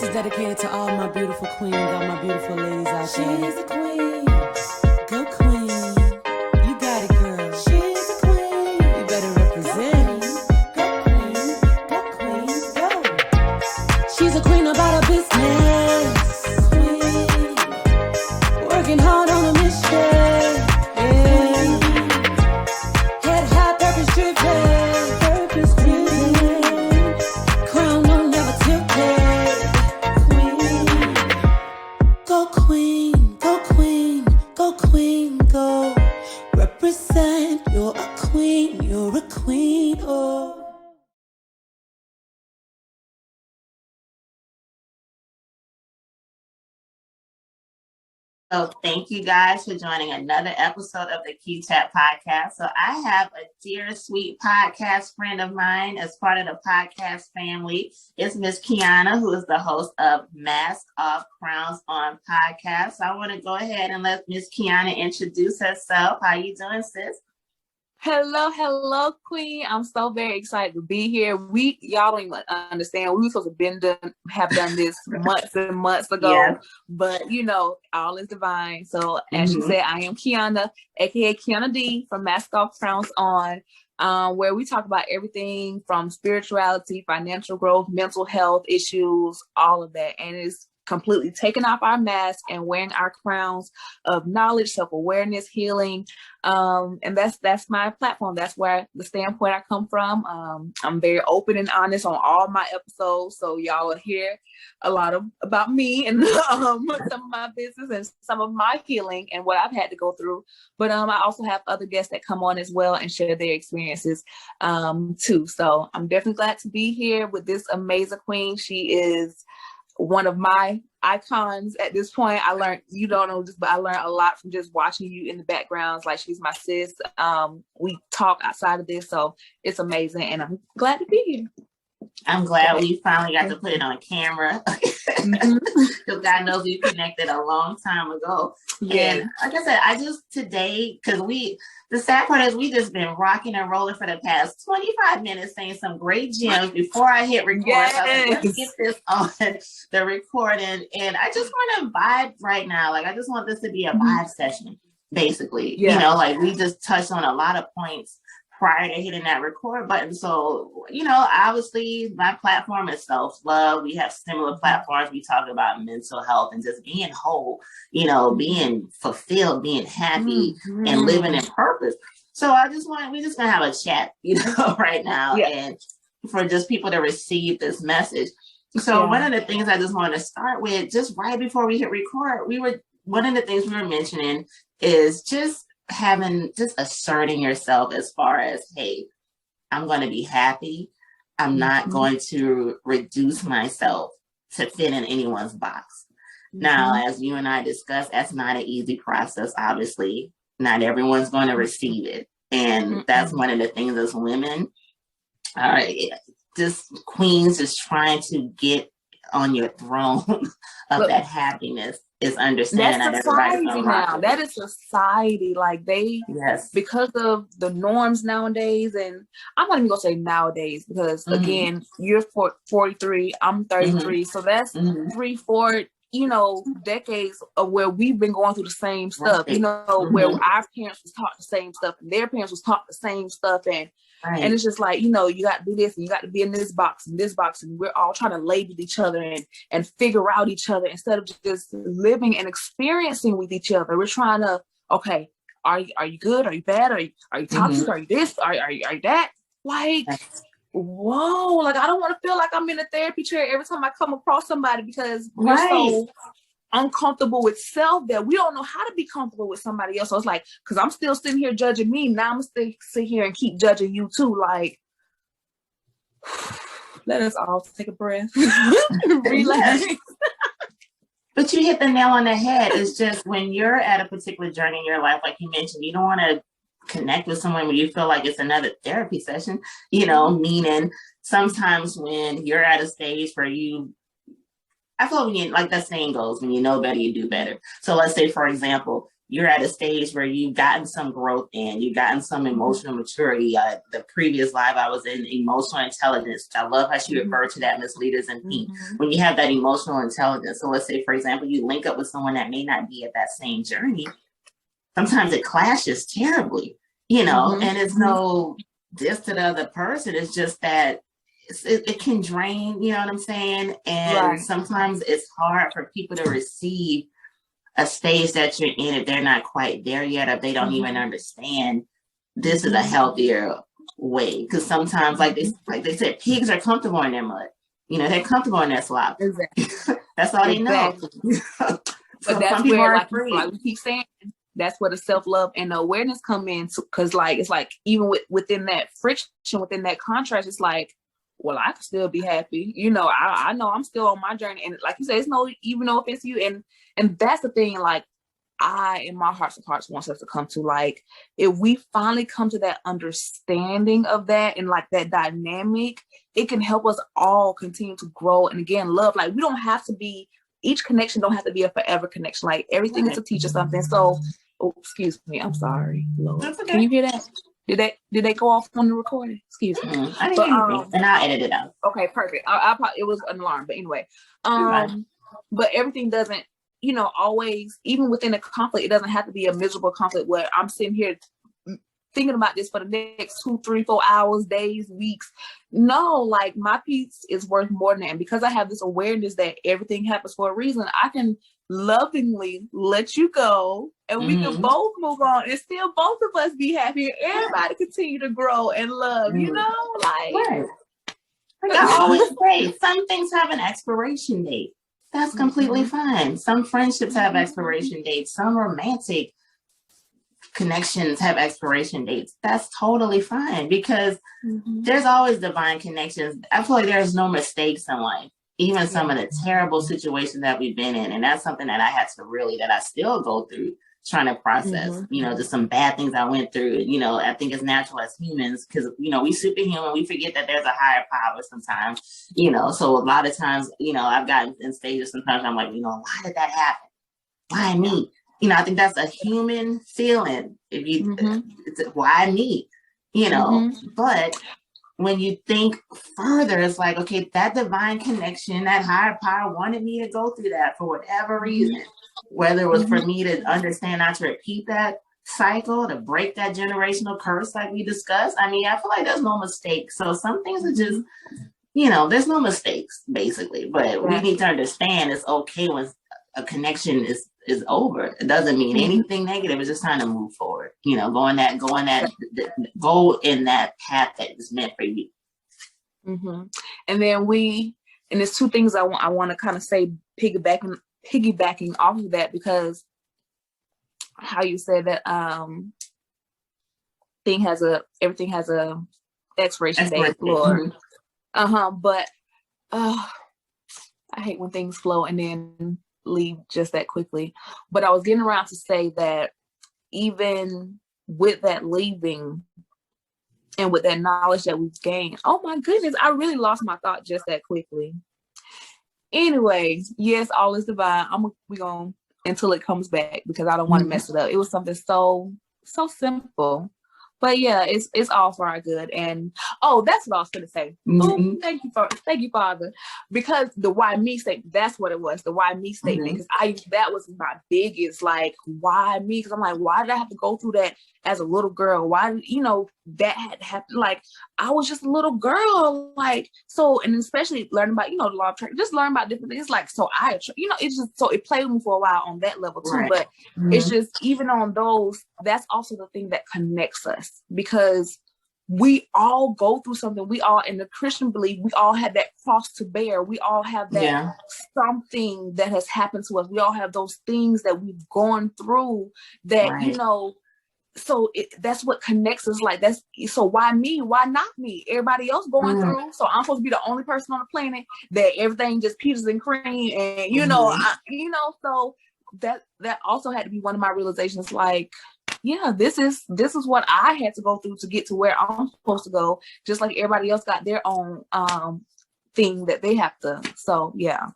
This is dedicated to all my beautiful queens, all my beautiful ladies out there. She's a queen. Go queen. You got it, girl. She's a queen. You better represent. Go queen. Go queen. Go. She's a queen about her business. Queen. Working hard on a mission. Yeah. Head high, purpose driven. Purpose driven. Crown will never tilted. Queen. Go queen. Go queen. Go queen. Go. Represent. You're a queen. You're a queen. Oh. So thank you guys for joining another episode of the Q Chat podcast. So I have a dear, sweet podcast friend of mine as part of the podcast family. It's Miss Kianna, who is the host of Mask Off Crowns On podcast. So I want to go ahead and let Miss Kianna introduce herself. How you doing, sis? Hello, Queen. I'm so very excited to be here. Y'all don't even understand. We were supposed to have done this months and months ago, yeah. But all is divine. So as you said, I am Kianna, aka Kianna D from Mask Off Crowns On, where we talk about everything from spirituality, financial growth, mental health issues, all of that, and it's completely taking off our mask and wearing our crowns of knowledge, self-awareness, healing. And that's my platform. That's where the standpoint I come from. I'm very open and honest on all my episodes. So y'all will hear a lot about me and some of my business and some of my healing and what I've had to go through. But I also have other guests that come on as well and share their experiences too. So I'm definitely glad to be here with this amazing queen. She is one of my icons at this point. I learned, you don't know this, but I learned a lot from just watching you in the backgrounds. Like, she's my sis. We talk outside of this, so it's amazing, and I'm glad to be here. I'm glad we finally got to put it on camera. Because God knows we connected a long time ago. Yeah. And like I said, today, because the sad part is we just been rocking and rolling for the past 25 minutes saying some great gems before I hit record. Yes. So I was like, let's get this on the recording. And I just want to vibe right now. Like, I just want this to be a vibe session, basically. Yeah. Like, we just touched on a lot of points prior to hitting that record button. So, obviously my platform is self-love. We have similar platforms. We talk about mental health and just being whole, being fulfilled, being happy and living in purpose. So we just gonna have a chat, right now, and for just people to receive this message. So one of the things I just want to start with, just right before we hit record, one of the things we were mentioning is just asserting yourself as far as, hey, I'm going to be happy. I'm not going to reduce myself to fit in anyone's box. Now, as you and I discussed, that's not an easy process. Obviously, not everyone's going to receive it. And that's one of the things as women, just queens just trying to get on your throne of that happiness. Is understanding that's society now. That is society. Like because of the norms nowadays, and I'm not even gonna say nowadays because again, you're 43, I'm 33, so that's 3-4 decades of where we've been going through the same stuff. Where our parents was taught the same stuff and their parents was taught the same stuff, and it's just like, you got to do this and you got to be in this box and we're all trying to label each other and figure out each other instead of just living and experiencing with each other. We're trying to, okay, are you good? Are you bad? Are you toxic? Are you this? Are you that? Like, whoa, like, I don't want to feel like I'm in a therapy chair every time I come across somebody because we're so uncomfortable with self that we don't know how to be comfortable with somebody else. So it's like, because I'm still sitting here judging me, now I'm still sit here and keep judging you too. Like, let us all take a breath, relax. But you hit the nail on the head. It's just when you're at a particular journey in your life, like you mentioned, you don't want to connect with someone when you feel like it's another therapy session, meaning sometimes when you're at a stage where I feel like that saying goes, when you know better, you do better. So let's say, for example, you're at a stage where you've gotten some growth in, you've gotten some emotional maturity. The previous live I was in emotional intelligence. I love how she referred to that, Miss Leaders in Pink. When you have that emotional intelligence, so let's say, for example, you link up with someone that may not be at that same journey. Sometimes it clashes terribly, you know, and it's no diss to the other person. It's just that it can drain, you know what I'm saying? And sometimes it's hard for people to receive a stage that you're in if they're not quite there yet, or they don't even understand this is a healthier way. Because sometimes, like they said, pigs are comfortable in their mud. You know, they're comfortable in their slop. Exactly. That's all they know. But that's where, like we keep saying, that's where the self-love and the awareness come in. Because like it's like even within that friction, within that contrast, it's like, well, I can still be happy. You know, I know I'm still on my journey. And like you said, it's no offense to you. And that's the thing, like, I, in my hearts of hearts, wants us to come to, like, if we finally come to that understanding of that and like that dynamic, it can help us all continue to grow. And again, love, like, we don't have to be, each connection don't have to be a forever connection. Like, everything is to teach us something. So, excuse me, I'm sorry, Lord. Okay. Can you hear that? Did they go off on the recording? Excuse me. I didn't hear anything, and I'll edit it out. Okay, perfect. I it was an alarm, but anyway, but everything doesn't, you know, always, even within a conflict, it doesn't have to be a miserable conflict where I'm sitting here thinking about this for the next 2, 3, 4 hours, days, weeks. No, like, my peace is worth more than that. And because I have this awareness that everything happens for a reason, I can lovingly let you go, and we can both move on, and still both of us be happy, and everybody continue to grow and love, you know, like. Like I always say, some things have an expiration date. That's completely fine. Some friendships have expiration dates. Some romantic connections have expiration dates. That's totally fine, because there's always divine connections. I feel like there's no mistakes in life, even some of the terrible situations that we've been in. And that's something that I still go through, trying to process, you know, just some bad things I went through. You know, I think it's natural as humans, because, you know, we superhuman, we forget that there's a higher power sometimes, you know. So a lot of times, you know, I've gotten in stages sometimes I'm like, you know, why did that happen? Why me? You know, I think that's a human feeling. If you, it's why me? You know, but when you think further, it's like, okay, that divine connection, that higher power wanted me to go through that for whatever reason. Whether it was for me to understand not to repeat that cycle, to break that generational curse like we discussed. I mean, I feel like there's no mistakes. So some things are just, you know, there's no mistakes, basically. But we need to understand it's okay when a connection is over. It doesn't mean anything negative. It's just trying to move forward. You know, go in that path that is meant for you. And then and there's two things I want to kind of say, piggybacking off of that, because how you said that everything has a expiration date, Lord. But I hate when things flow and then leave just that quickly. But I was getting around to say that even with that leaving and with that knowledge that we've gained, oh my goodness, I really lost my thought just that quickly. Anyway, yes, all is divine. We gonna until it comes back, because I don't want to mess it up. It was something so simple, but yeah, it's all for our good. And that's what I was gonna say. Thank you, Father, because the why me statement. That's what it was. The why me statement. Because that was my biggest, like, why me? Because I'm like, why did I have to go through that as a little girl? Why, you know, that had happened? Like, I was just a little girl, like, so, and especially learning about, you know, the law of attraction, just learn about different things. Like, so you know, it's just, so it played with me for a while on that level too. But it's just, even on those, that's also the thing that connects us, because we all go through something. We all, in the Christian belief, we all have that cross to bear. We all have that something that has happened to us. We all have those things that we've gone through that, you know, so that's what connects us. Like, so why me? Why not me? Everybody else going through. So I'm supposed to be the only person on the planet that everything just peaches and cream, and you know, so that also had to be one of my realizations. Like, yeah, this is what I had to go through to get to where I'm supposed to go. Just like everybody else got their own thing that they have to. So yeah.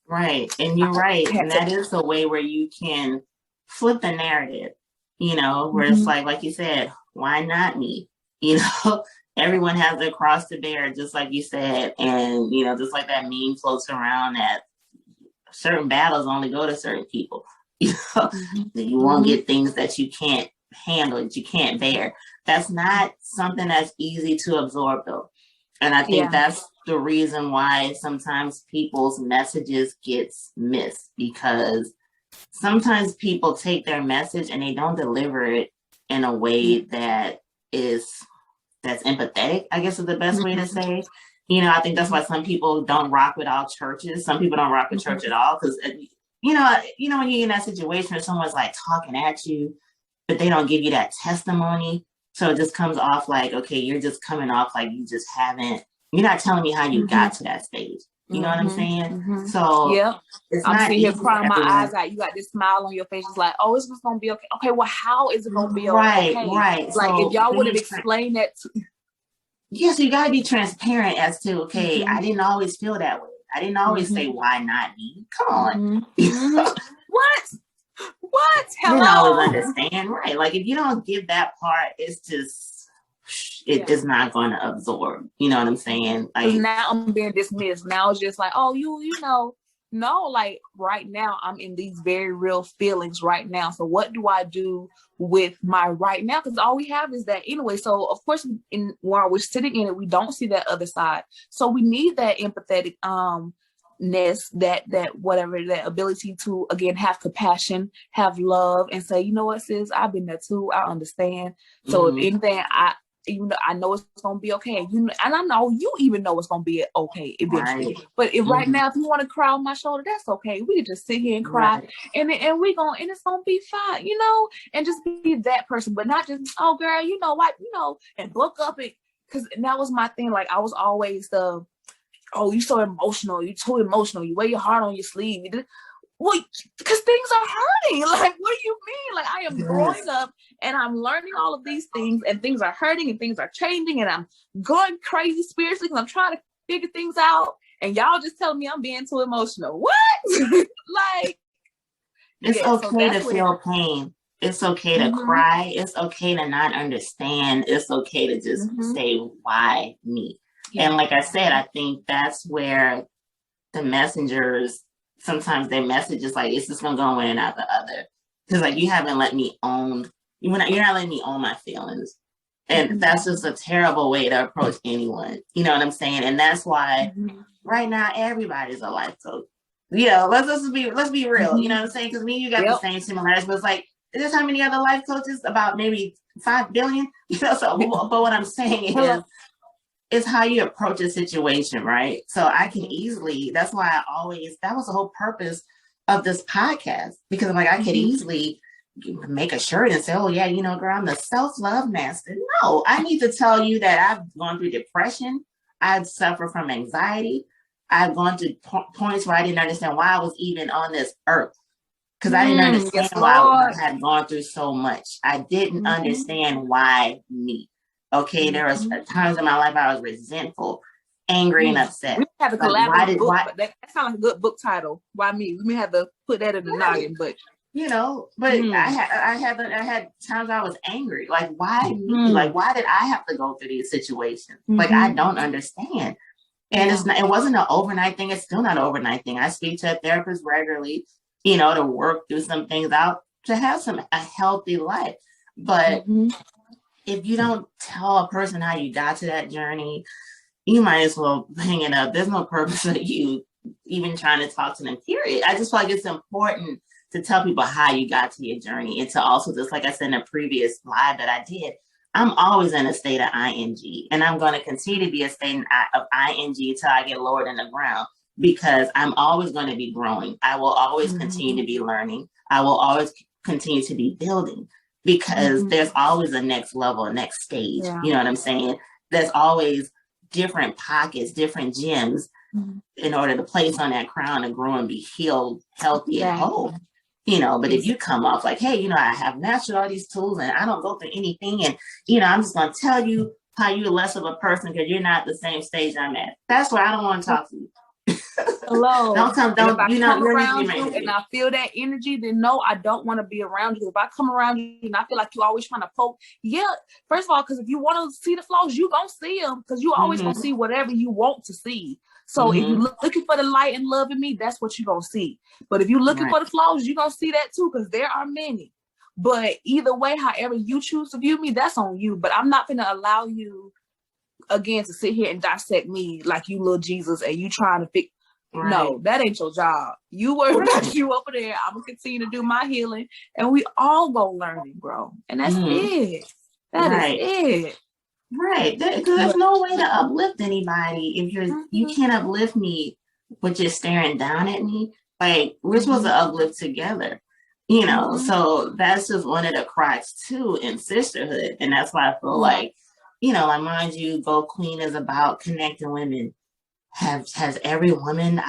Right, and you're right, and that is a way where you can flip the narrative, where it's like you said, why not me? Everyone has their cross to bear, just like you said. And, just like that meme floats around that certain battles only go to certain people. You won't get things that you can't handle, that you can't bear. That's not something that's easy to absorb, though. And I think that's the reason why sometimes people's messages gets missed, because sometimes people take their message and they don't deliver it in a way that's empathetic, I guess is the best way to say. I think that's why some people don't rock with all churches. Some people don't rock with church at all, because when you're in that situation where someone's like talking at you, but they don't give you that testimony. So it just comes off like, okay, you're just coming off like you're not telling me how you got to that stage. You know what I'm saying? So it's I'm sitting here crying my eyes out. You got this smile on your face. It's like, oh, it's just going to be okay. Okay, well, how is it going to be okay? Right. Like, so if y'all would have explained that Yes, you got to be transparent as to, okay, I didn't always feel that way. I didn't always say, why not me? Come on. What? Hello? You didn't always understand, right? Like, if you don't give that part, it's just, it's not going to absorb. You know what I'm saying? Like, now I'm being dismissed. Now it's just like, oh, no, like right now I'm in these very real feelings right now. So what do I do with my right now? Because all we have is that anyway. So of course, while we're sitting in it, we don't see that other side. So we need that empathetic that whatever, that ability to again have compassion, have love, and say, you know what, sis, I've been there too. I understand. So if anything, I know it's gonna be okay, and I know you even know it's gonna be okay eventually. Right. But if right now, if you want to cry on my shoulder, that's okay. We can just sit here and cry, and it's gonna be fine, and just be that person, but not just, oh girl, and book up it, because that was my thing. Like, I was always the, oh, you're so emotional, you're too emotional, you wear your heart on your sleeve. Well, because things are hurting. Like, what do you mean? Like, I am growing up and I'm learning all of these things, and things are hurting and things are changing, and I'm going crazy spiritually because I'm trying to figure things out. And y'all just telling me I'm being too emotional. What? Like, it's okay to feel pain. It's okay to cry. It's okay to not understand. It's okay to just say, why me? Yeah. And like I said, I think that's where the messengers, sometimes their message is like, it's just gonna go in and out the other. Because like, you're not letting me own my feelings. And that's just a terrible way to approach anyone. You know what I'm saying? And that's why right now everybody's a life coach. Let's be real. You know what I'm saying? Because me and you got the same similarities, but it's like, there's how many other life coaches? About maybe 5 billion. So but what I'm saying is how you approach a situation, right? So I can easily, that's why that was the whole purpose of this podcast, because I'm like, I could easily make a shirt and say, oh yeah, girl, I'm the self-love master. No, I need to tell you that I've gone through depression. I've suffered from anxiety. I've gone to points where I didn't understand why I was even on this earth, because I didn't understand why I had gone through so much. I didn't understand why me. Okay, there was times in my life I was resentful, angry, and upset. We have a collaborative book, but that sounds like a good book title. Why me? We may have to put that in the noggin, but I had times I was angry. Like, why me? Like, why did I have to go through these situations? Like, I don't understand. And it wasn't an overnight thing. It's still not an overnight thing. I speak to a therapist regularly, to work through some things out, to have a healthy life. But if you don't tell a person how you got to that journey, you might as well hang it up. There's no purpose of you even trying to talk to them, period. I just feel like it's important to tell people how you got to your journey, and to also, just like I said in a previous live that I did, I'm always in a state of ing, and I'm going to continue to be a state of ing until I get lowered in the ground, because I'm always going to be growing. I will always continue to be learning. I will always continue to be building, because there's always a next level, a next stage. Yeah. You know what I'm saying? There's always different pockets, different gems in order to place on that crown and grow and be healed, healthy, and whole. But if you come off like, hey, I have mastered all these tools and I don't go through anything, and, I'm just going to tell you how you're less of a person because you're not the same stage I'm at. That's why I don't want to talk to you. Hello. Don't come. And if Don't I you know? come You don't around need to be you and I feel that energy, then no, I don't want to be around you. If I come around you and I feel like you're always trying to poke, yeah. First of all, because if you want to see the flaws, you gonna see them because you always gonna see whatever you want to see. So if you're looking for the light and love in me, that's what you're gonna see. But if you're looking for the flaws, you're gonna see that too because there are many. But either way, however you choose to view me, that's on you. But I'm not gonna allow you again to sit here and dissect me like you little Jesus and you trying to fix. No, that ain't your job. You worry about you over there. I'm gonna continue to do my healing, and we all go learning, bro. And that's it. That is it. Right. There's no way to uplift anybody if you can't uplift me, but you're staring down at me. Like we're supposed to uplift together, you know. So that's just one of the cracks too in sisterhood, and that's why I feel like, you know, like mind you, Geaux Queen is about connecting women. Has every woman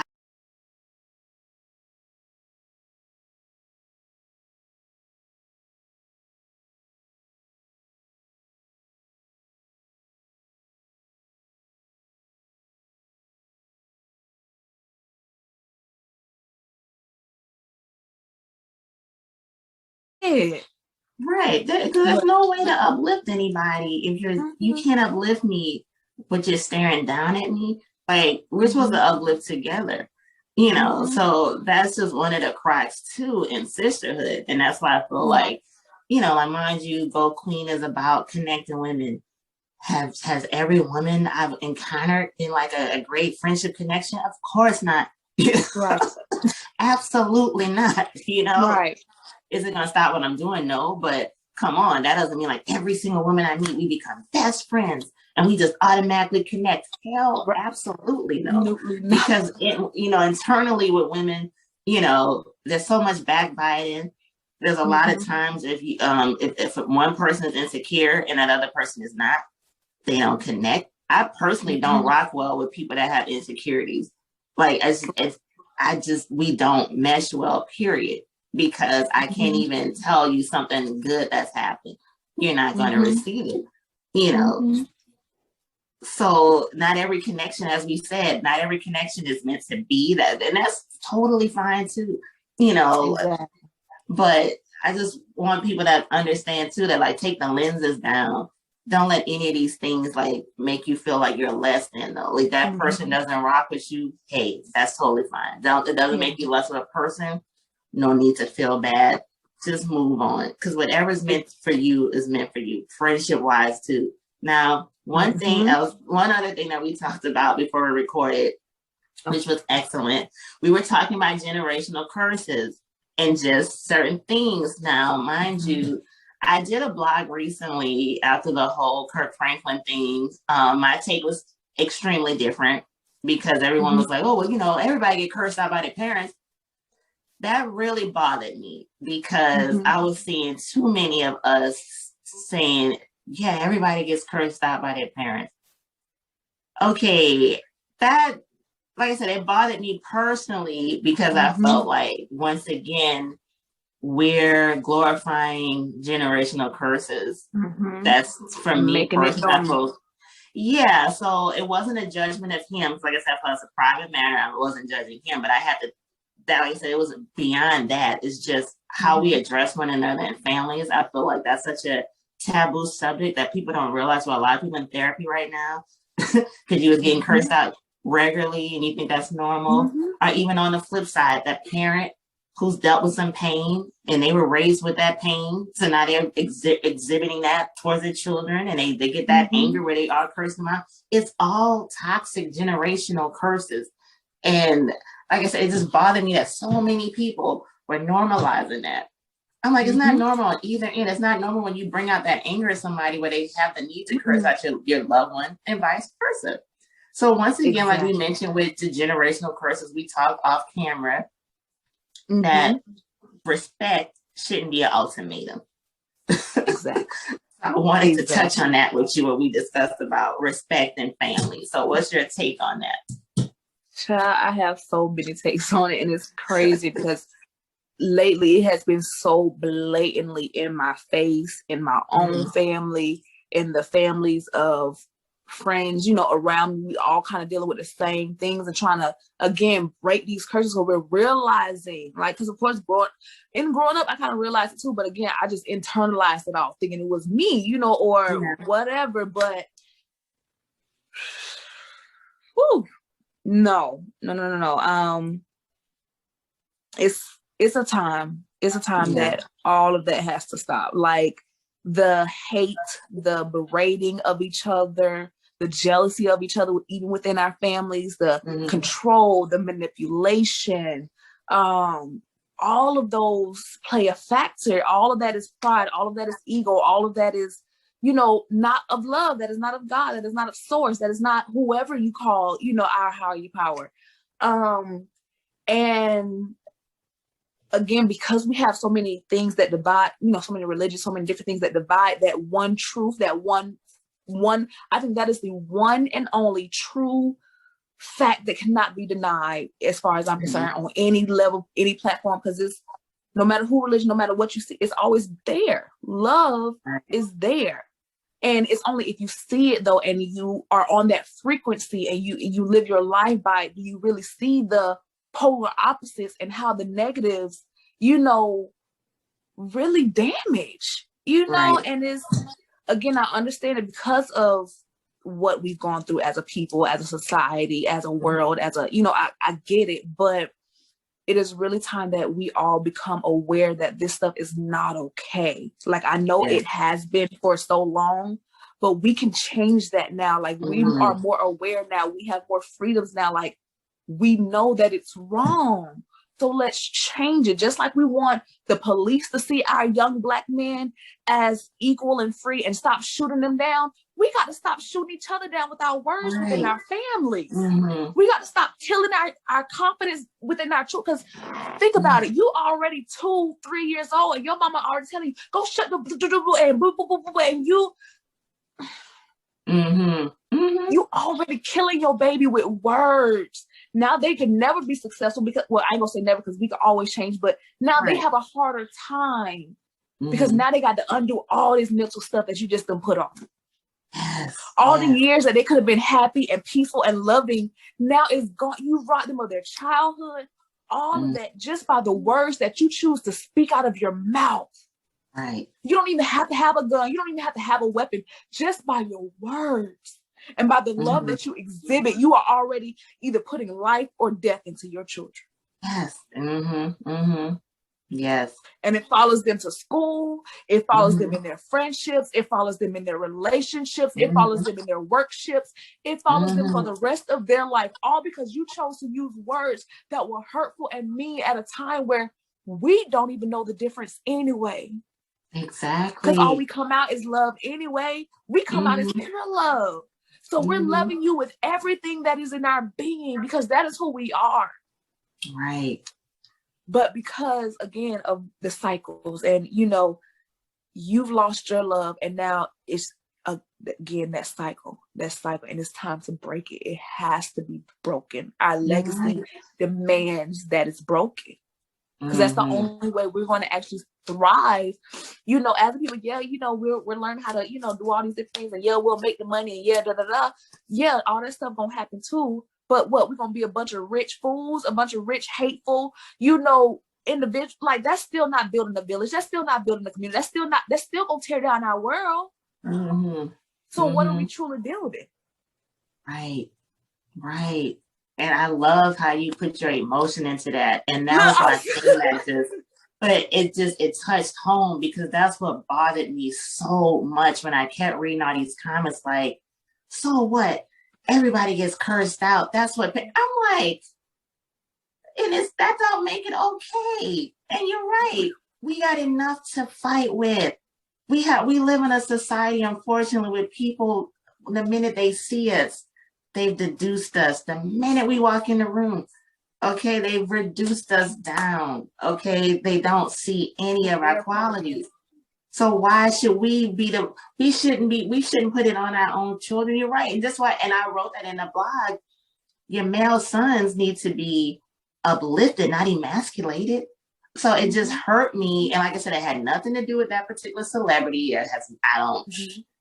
right. There's no way to uplift anybody if you can't uplift me, but you're staring down at me. Like we're supposed to uplift together, you know. So that's just one of the cracks too in sisterhood, and that's why I feel like, you know, like mind you, Geaux Queen is about connecting women. Has every woman I've encountered in like a great friendship connection? Of course not. Right. Absolutely not. You know. Right. Is it going to stop what I'm doing? No, but come on. That doesn't mean like every single woman I meet, we become best friends and we just automatically connect. Hell, absolutely no. Because, you know, internally with women, you know, there's so much backbiting. There's a lot of times if you, if one person is insecure and that other person is not, they don't connect. I personally don't rock well with people that have insecurities. Like, we don't mesh well, period. Because I can't even tell you something good that's happened. You're not going to receive it, you know. So not every connection, as we said, not every connection is meant to be that. And that's totally fine too, you know. Exactly. But I just want people to understand too that like take the lenses down. Don't let any of these things like make you feel like you're less than though. Like that person doesn't rock with you. Hey, that's totally fine. It doesn't make you less of a person. No need to feel bad. Just move on. Because whatever's meant for you is meant for you. Friendship wise too. Now, one other thing that we talked about before we recorded, which was excellent. We were talking about generational curses and just certain things. Now, mind you, I did a blog recently after the whole Kirk Franklin thing. My take was extremely different because everyone was like, oh, well, you know, everybody get cursed out by their parents. That really bothered me because I was seeing too many of us saying, yeah, everybody gets cursed out by their parents. Okay, that, like I said, it bothered me personally because I felt like, once again, we're glorifying generational curses. That's for me personally. Yeah, so it wasn't a judgment of him. Like I said, it was a private matter. I wasn't judging him, but I had to, that, like I said, it was beyond that. It's just how we address one another and families. I feel like that's such a taboo subject that people don't realize. Well, a lot of people in therapy right now, because you was getting cursed out regularly and you think that's normal. Or even on the flip side, that parent who's dealt with some pain and they were raised with that pain. So now they're exhibiting that towards their children and they get that anger where they are cursing them out. It's all toxic generational curses. And like I said, it just bothered me that so many people were normalizing that. I'm like, it's not normal on either end. It's not normal when you bring out that anger at somebody where they have the need to curse out your loved one and vice versa. So once again, like we mentioned with the generational curses, we talked off camera that respect shouldn't be an ultimatum. Exactly. I wanted to touch on that with you when we discussed about respect and family. So what's your take on that? Child, I have so many takes on it, and it's crazy because lately it has been so blatantly in my face, in my own family, in the families of friends, around me, we all kind of dealing with the same things and trying to, again, break these curses. So we're realizing, like, because of course, growing up, I kind of realized it too. But again, I just internalized it all, thinking it was me, or whatever. But whew, no. It's a time. It's a time that all of that has to stop. Like the hate, the berating of each other, the jealousy of each other, even within our families, the control, the manipulation, all of those play a factor. All of that is pride. All of that is ego. All of that is, not of love. That is not of God. That is not of source. That is not whoever you call, our higher power. And again, because we have so many things that divide, so many religions, so many different things that divide, that one truth, that one, I think that is the one and only true fact that cannot be denied as far as I'm concerned on any level, any platform, because it's no matter who religion, no matter what you see, it's always there. Love is there. And it's only if you see it though, and you are on that frequency and you live your life by it, do you really see the polar opposites and how the negatives, really damage, and it's, again, I understand it because of what we've gone through as a people, as a society, as a world, as a, I get it, but it is really time that we all become aware that this stuff is not okay. Like, I know it has been for so long, but we can change that now. Like, we are more aware now. We have more freedoms now. Like, we know that it's wrong. So let's change it. Just like we want the police to see our young Black men as equal and free and stop shooting them down, we got to stop shooting each other down with our words within our families. We got to stop killing our confidence within our children. Because think about it. You already 2-3 years old and your mama already telling you, go shut the and boo, boo, boo, boo, and you already killing your baby with words. Now they can never be successful because, well, I ain't gonna say never because we can always change, but now they have a harder time because now they got to undo all this mental stuff that you just done put on. All the years that they could have been happy and peaceful and loving, now it's gone. You robbed them of their childhood, all of that just by the words that you choose to speak out of your mouth. You don't even have to have a gun. You don't even have to have a weapon. Just by your words and by the love that you exhibit, you are already either putting life or death into your children. Yes. And it follows them to school. It follows them in their friendships. It follows them in their relationships. It follows them in their workships. It follows them for the rest of their life, all because you chose to use words that were hurtful and mean at a time where we don't even know the difference anyway. Exactly. Because all we come out is love anyway. We come out as pure love. So we're loving you with everything that is in our being because that is who we are. Right. But because, again, of the cycles and, you've lost your love and now it's, again, that cycle, and it's time to break it. It has to be broken. Our legacy demands that it's broken. Because that's the only way we're going to actually thrive, as a people. We're learning how to, do all these different things, and we'll make the money, and all that stuff gonna happen too. But what, we're gonna be a bunch of rich fools, a bunch of rich, hateful, individuals. Like, that's still not building a village. That's still not building a community. That's still gonna tear down our world. So what are we truly building? Right. And I love how you put your emotion into that. And that was my thing that just, but it touched home because that's what bothered me so much when I kept reading all these comments like, so what? Everybody gets cursed out. That's what I'm like, and that don't make it okay. And you're right. We got enough to fight with. We live in a society, unfortunately, with people, the minute they see us, they've deduced us. The minute we walk in the room, okay, they've reduced us down. Okay, they don't see any of our qualities. So why should we shouldn't put it on our own children. You're right. And that's why, and I wrote that in the blog, your male sons need to be uplifted, not emasculated. So it just hurt me. And like I said, it had nothing to do with that particular celebrity.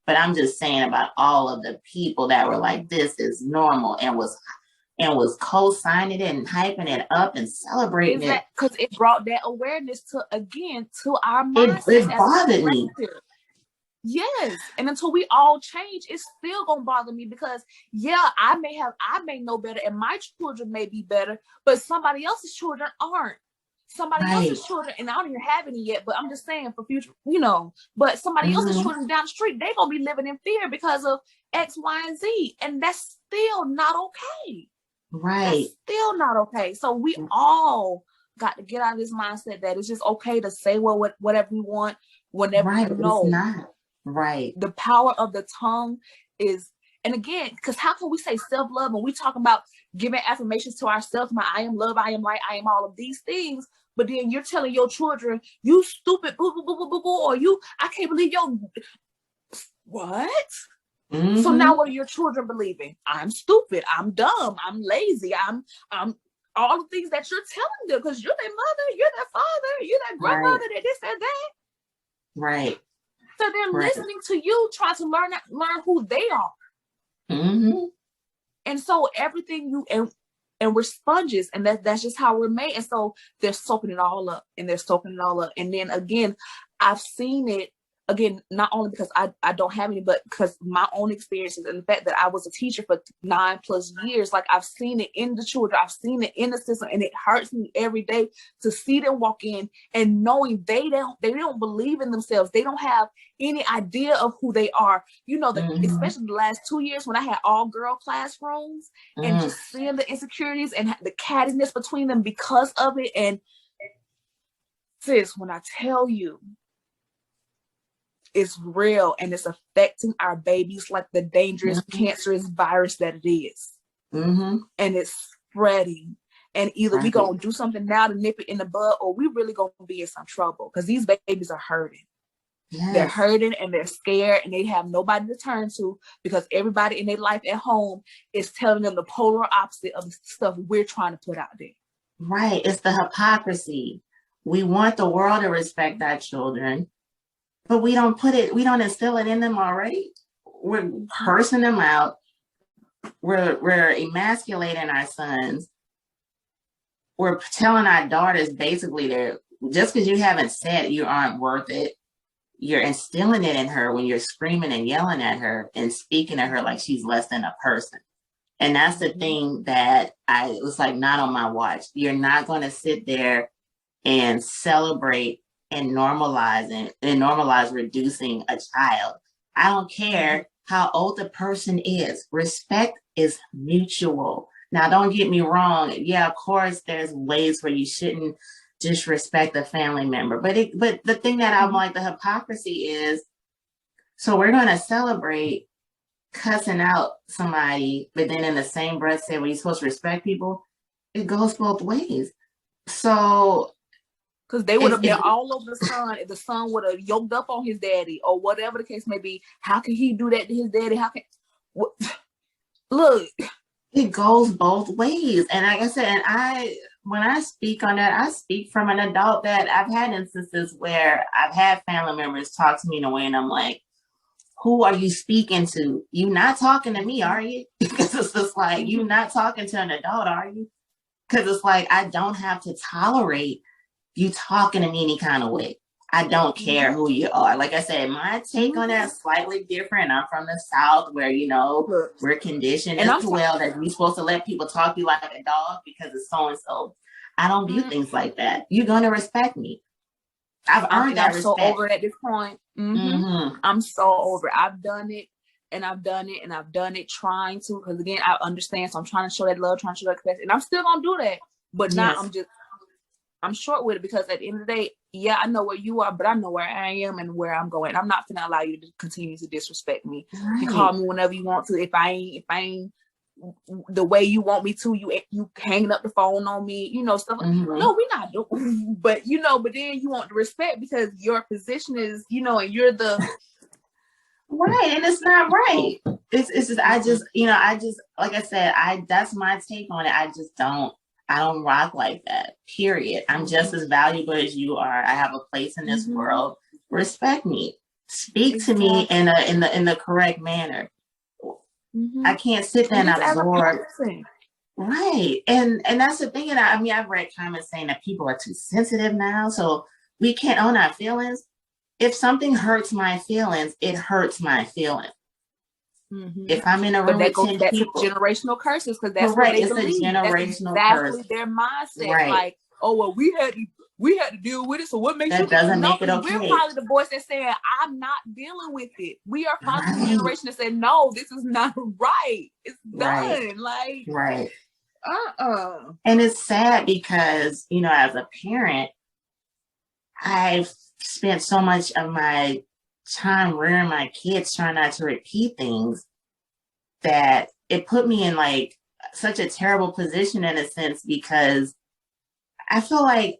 But But I'm just saying about all of the people that were like, this is normal, and was co-signing it and hyping it up and celebrating it. Because it brought that awareness to our mindset. It bothered me. Yes. And until we all change, it's still gonna bother me because I may know better and my children may be better, but somebody else's children aren't. Somebody else's children, and I don't even have any yet, but I'm just saying for future, but somebody else's children down the street, they're gonna be living in fear because of X, Y, and Z. And that's still not okay. Right. That's still not okay. So we all got to get out of this mindset that it's just okay to say whatever we want whenever we know. It's not. Right. The power of the tongue is, and again, because how can we say self-love when we talk about giving affirmations to ourselves, I am love, I am light, I am all of these things, but then you're telling your children, you stupid, boo, boo, boo, boo, boo, boo, or I can't believe what? Mm-hmm. So now what are your children believing? I'm stupid, I'm dumb, I'm lazy, I'm all the things that you're telling them because you're their mother, you're their father, you're their grandmother, that this, that, that. Right. So they're listening to you, trying to learn who they are. Mm-hmm. And so everything and we're sponges, and that's just how we're made. And so they're soaking it all up, and And then again, I've seen it again, not only because I don't have any, but because my own experiences and the fact that I was a teacher for 9+ years, like I've seen it in the children, I've seen it in the system, and it hurts me every day to see them walk in and knowing they don't believe in themselves. They don't have any idea of who they are. Especially the last 2 years when I had all girl classrooms and just seeing the insecurities and the cattiness between them because of it. And sis, when I tell you, it's real and it's affecting our babies like the dangerous, cancerous virus that it is. Mm-hmm. And it's spreading. And either we gonna do something now to nip it in the bud, or we really gonna be in some trouble because these babies are hurting. Yes. They're hurting and they're scared and they have nobody to turn to because everybody in their life at home is telling them the polar opposite of the stuff we're trying to put out there. Right. It's the hypocrisy. We want the world to respect our children, but we don't instill it in them already. We're cursing them out. We're emasculating our sons. We're telling our daughters basically just because you haven't said you aren't worth it, you're instilling it in her when you're screaming and yelling at her and speaking to her like she's less than a person. And that's the thing that it was like, not on my watch. You're not going to sit there and celebrate and normalize reducing a child. I don't care how old the person is. Respect is mutual. Now, don't get me wrong. Yeah, of course, there's ways where you shouldn't disrespect a family member. But the thing that I'm like, the hypocrisy is, so we're going to celebrate cussing out somebody, but then in the same breath say, well, you're supposed to respect people. It goes both ways. So, because they would have been all over the son if the son would have yoked up on his daddy or whatever the case may be. How can he do that to his daddy? Look, it goes both ways. And like I said, when I speak on that, I speak from an adult that I've had instances where I've had family members talk to me in a way, and I'm like, who are you speaking to? You not talking to me, are you? Because it's just like, you not talking to an adult, are you? Because it's like, I don't have to tolerate you talking to me any kind of way. I don't care who you are. Like I said, my take on that is slightly different. I'm from the South where, we're conditioned as well that you're supposed to let people talk to you like a dog because it's so-and-so. I don't do things like that. You're going to respect me. I've earned that respect. I'm so over it at this point. I'm so over it. I've done it and I've done it and I've done it trying to, because again, I understand. So I'm trying to show that love, trying to show that respect, and I'm still going to do that. But now I'm short with it because at the end of the day, yeah, I know where you are, but I know where I am and where I'm going. I'm not gonna allow you to continue to disrespect me. Right. You call me whenever you want to. If I ain't the way you want me to, you hanging up the phone on me, stuff. No, we're not doing. But but then you want the respect because your position is, and you're the right, and it's not right. It's just I just like I said, that's my take on it. I don't rock like that, period. I'm just as valuable as you are. I have a place in this world. Respect me. Speak to me in the correct manner. I can't sit there and absorb. Right. And that's the thing. And I mean, I've read comments saying that people are too sensitive now, so we can't own our feelings. If something hurts my feelings, it hurts my feelings. If I'm in a room with 10 people, generational curses, because that's what they believe. That's exactly their mindset. Right. Like, oh well, we had to deal with it. So what makes that doesn't make it okay? We're probably the voice that's saying, I'm not dealing with it. We are finally the generation that said, no, this is not right. It's done. Like, right. And it's sad because, you know, as a parent, I've spent so much of my time rearing my kids, trying not to repeat things, that it put me in like such a terrible position in a sense, because I feel like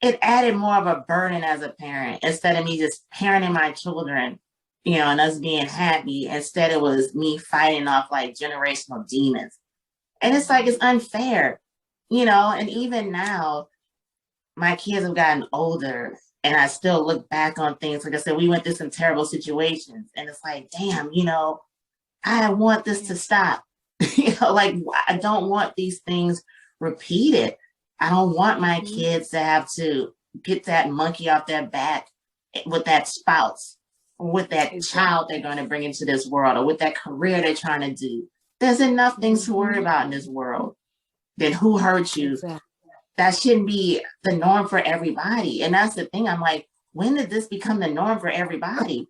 it added more of a burden as a parent instead of me just parenting my children, you know, and us being happy. Instead, it was me fighting off like generational demons. And it's like, it's unfair, you know, and even now my kids have gotten older and I still look back on things. Like I said, we went through some terrible situations and it's like, damn, you know, I want this to stop. You know, like, I don't want these things repeated. I don't want my kids to have to get that monkey off their back with that spouse, or with that child they're going to bring into this world, or with that career they're trying to do. There's enough things to worry about in this world. Then who hurt you? That shouldn't be the norm for everybody. And that's the thing. I'm like, when did this become the norm for everybody?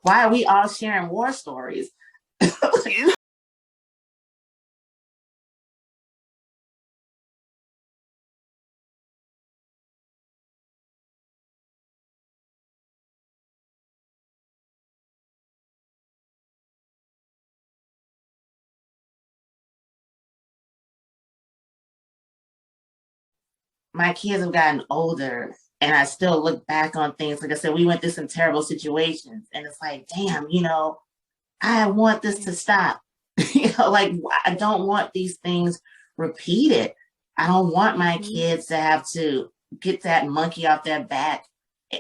Why are we all sharing war stories? My kids have gotten older and I still look back on things. Like I said, we went through some terrible situations and it's like, damn, you know, I want this to stop. You know, like, I don't want these things repeated. I don't want my kids to have to get that monkey off their back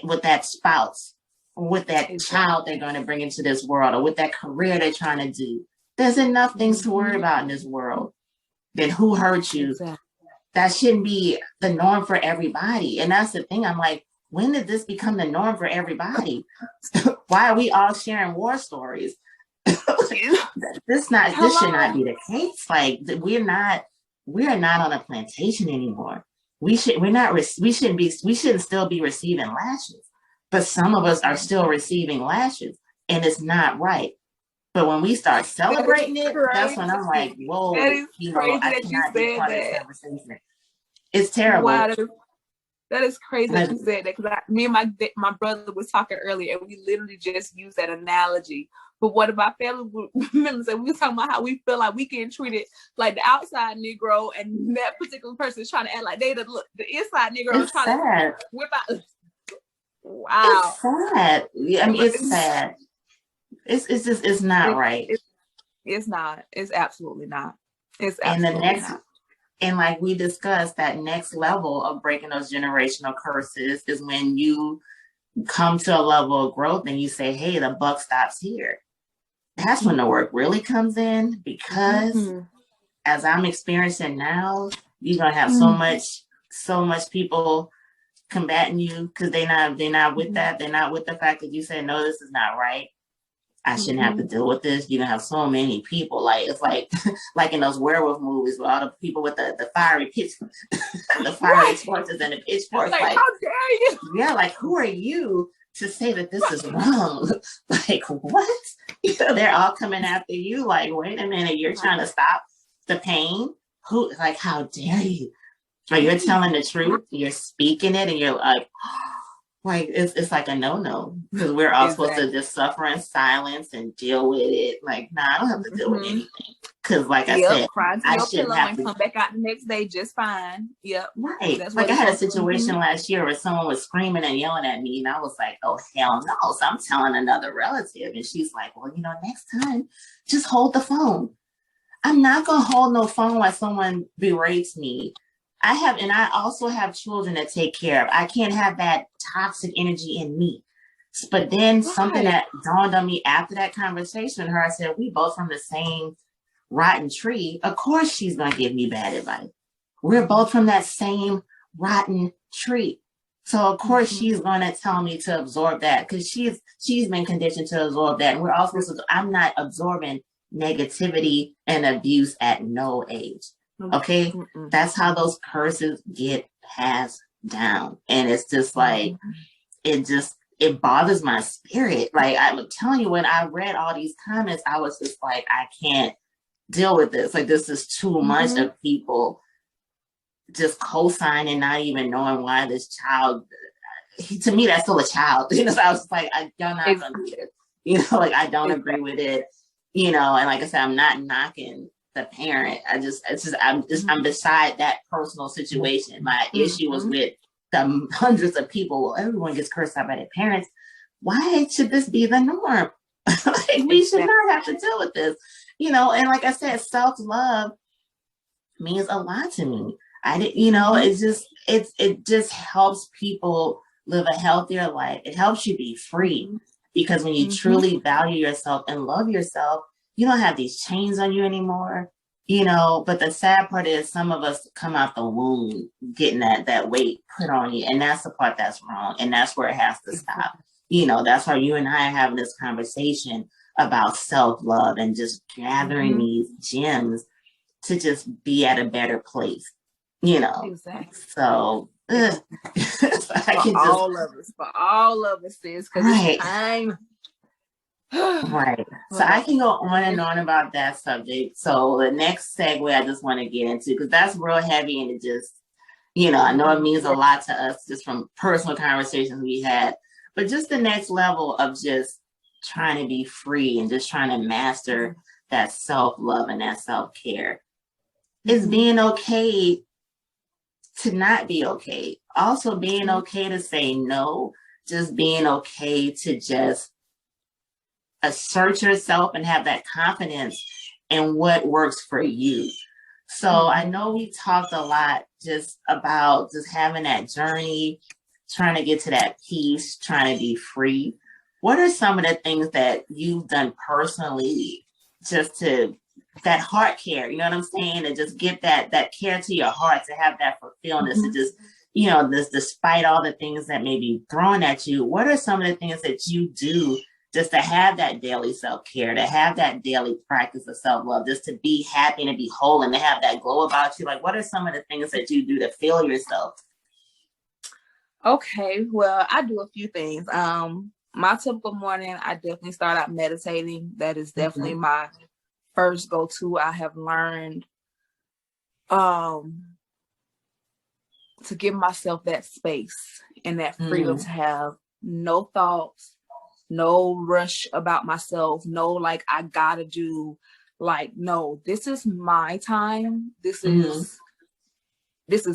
with that spouse, or with that child they're going to bring into this world, or with that career they're trying to do. There's enough things to worry about in this world. Then who hurt you? That shouldn't be the norm for everybody. And that's the thing. I'm like, when did this become the norm for everybody? Why are we all sharing war stories? This should not be the case. Like, we are not on a plantation anymore. We shouldn't still be receiving lashes, but some of us are still receiving lashes, and it's not right. But when we start celebrating it, that's when I'm like, whoa, you know, I cannot be part of this conversation. It's terrible. Wow, that is crazy that you said that, because me and my brother was talking earlier, and we literally just used that analogy. But what about family members? And we were talking about how we feel like we getting treated like the outside Negro, and that particular person is trying to act like they the inside Negro. It's sad. Whip out. Wow. It's sad. I mean, it's sad. It's not right. It's not. It's absolutely not. It's absolutely not. And like we discussed, that next level of breaking those generational curses is when you come to a level of growth and you say, hey, the buck stops here. That's when the work really comes in, because as I'm experiencing now, you're going to have so much people combating you because they're not with that. They're not with the fact that you say, no, this is not right. I shouldn't have to deal with this. You're gonna have so many people. Like, it's like like in those werewolf movies with all the people with the fiery pitch, the fiery torches and the pitchforks. Like, how dare you? Yeah, like, who are you to say that this is wrong? Like, what? You know, they're all coming after you. Like, wait a minute, you're trying to stop the pain? Who? Like, how dare you? Or you're telling the truth, you're speaking it, and you're like it's like a no-no, because we're all supposed to just suffer in silence and deal with it. Like, nah, I don't have to deal with anything, because like I said, I shouldn't have to come back out the next day just fine. Yep. Right. That's like, I had a situation last year where someone was screaming and yelling at me, and I was like, oh hell no. So I'm telling another relative, and she's like, well, you know, next time just hold the phone. I'm not gonna hold no phone while someone berates me. I also have children to take care of. I can't have that toxic energy in me. But then something that dawned on me after that conversation with her, I said, we both from the same rotten tree. Of course she's going to give me bad advice. We're both from that same rotten tree. So of course she's going to tell me to absorb that because she's been conditioned to absorb that. And we're also supposed to, I'm not absorbing negativity and abuse at no age. Okay. That's how those curses get passed down. And it's just like, it bothers my spirit. Like I'm telling you, when I read all these comments, I was just like, I can't deal with this. Like this is too much of people just co-signing, not even knowing why this child, to me, that's still a child. You know, so I was like, y'all not gonna do it. You know, like I don't agree with it. You know, and like I said, I'm not knocking the parent. I'm beside that personal situation. My issue was with the hundreds of people. Well, everyone gets cursed out by their parents. Why should this be the norm? Like we should not have to deal with this. You know, and like I said, self-love means a lot to me. It just helps people live a healthier life. It helps you be free because when you truly value yourself and love yourself, you don't have these chains on you anymore, you know. But the sad part is some of us come out the womb getting that weight put on you. And that's the part that's wrong. And that's where it has to stop. You know, that's why you and I are having this conversation about self-love and just gathering these gems to just be at a better place. You know, exactly. So, for all of us, sis, because it's time. Right. So I can go on and on about that subject. So the next segue I just want to get into, because that's real heavy and it just, you know, I know it means a lot to us just from personal conversations we had, but just the next level of just trying to be free and just trying to master that self-love and that self-care. It's being okay to not be okay. Also being okay to say no, just being okay to just assert yourself and have that confidence in what works for you. So I know we talked a lot just about just having that journey, trying to get to that peace, trying to be free. What are some of the things that you've done personally just to that heart care, you know what I'm saying? And just get that care to your heart, to have that fulfillment, to just, you know, this, despite all the things that may be thrown at you, what are some of the things that you do just to have that daily self-care, to have that daily practice of self-love, just to be happy and to be whole and to have that glow about you? Like, what are some of the things that you do to feel yourself? Okay, well, I do a few things. My typical morning, I definitely start out meditating. That is definitely my first go-to. I have learned to give myself that space and that freedom to have no thoughts, no rush about myself, no like I gotta do, like, no, this is my time. This is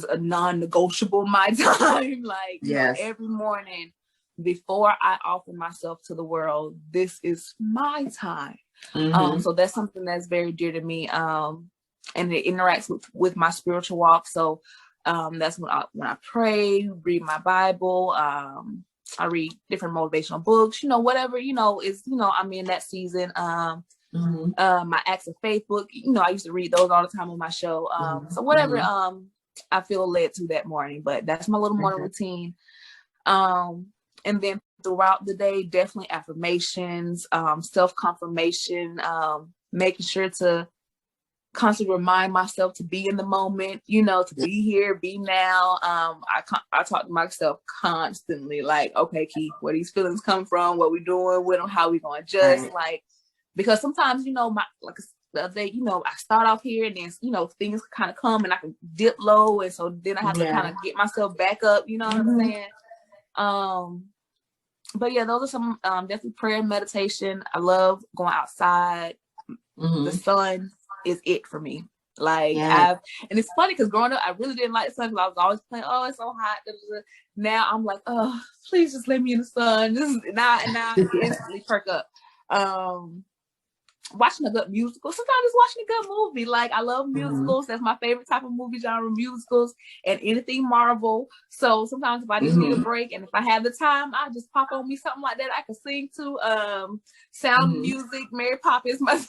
a non-negotiable my time. Like, you know, every morning before I offer myself to the world, this is my time. So that's something that's very dear to me. And it interacts with my spiritual walk. So that's when I pray, read my Bible, I read different motivational books, you know, whatever, you know, is, you know, I'm in that season. My Acts of Faith book, you know, I used to read those all the time on my show. So whatever I feel led to that morning, but that's my little morning routine. And then throughout the day, definitely affirmations, self-confirmation, making sure to constantly remind myself to be in the moment, you know, to be here, be now. I talk to myself constantly, like, okay, Keith, where these feelings come from, what we doing with them, how we gonna adjust, like, because sometimes, you know, like the other day, you know, I start off here and then, you know, things kind of come and I can dip low, and so then I have to kind of get myself back up, you know what I'm saying? But yeah, those are some definitely prayer and meditation. I love going outside. The sun is it for me. Like and it's funny because growing up, I really didn't like the sun because I was always playing, oh, it's so hot. Now I'm like, oh, please just let me in the sun. Now I instantly perk up. watching a good musical. Sometimes it's watching a good movie. Like, I love musicals. That's my favorite type of movie genre, musicals, and anything Marvel. So sometimes if I just need a break, and if I have the time, I just pop on me something like that I can sing to. Sound music, Mary Poppins, my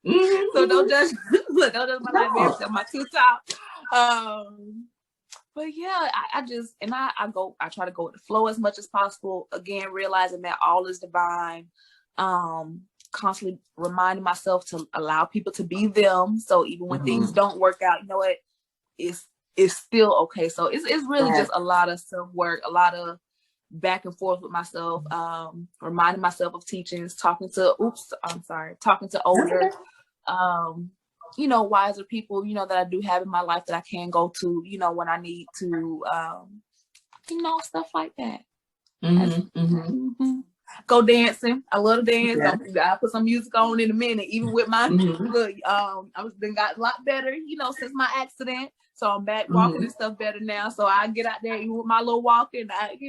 so don't judge my nightmares on my TikTok. But yeah, I try to go with the flow as much as possible. Again, realizing that all is divine. Constantly reminding myself to allow people to be them. So even when things don't work out, you know what, it's still okay. So it's really just a lot of self-work, a lot of back and forth with myself, reminding myself of teachings, talking to older, wiser people, that I do have in my life that I can go to, when I need to, stuff like that. Go dancing. I love to dance. Yeah. I'll put some music on in a minute, even with my look. I've been got a lot better, since my accident. So I'm back walking and stuff better now. So I get out there even with my little walking. But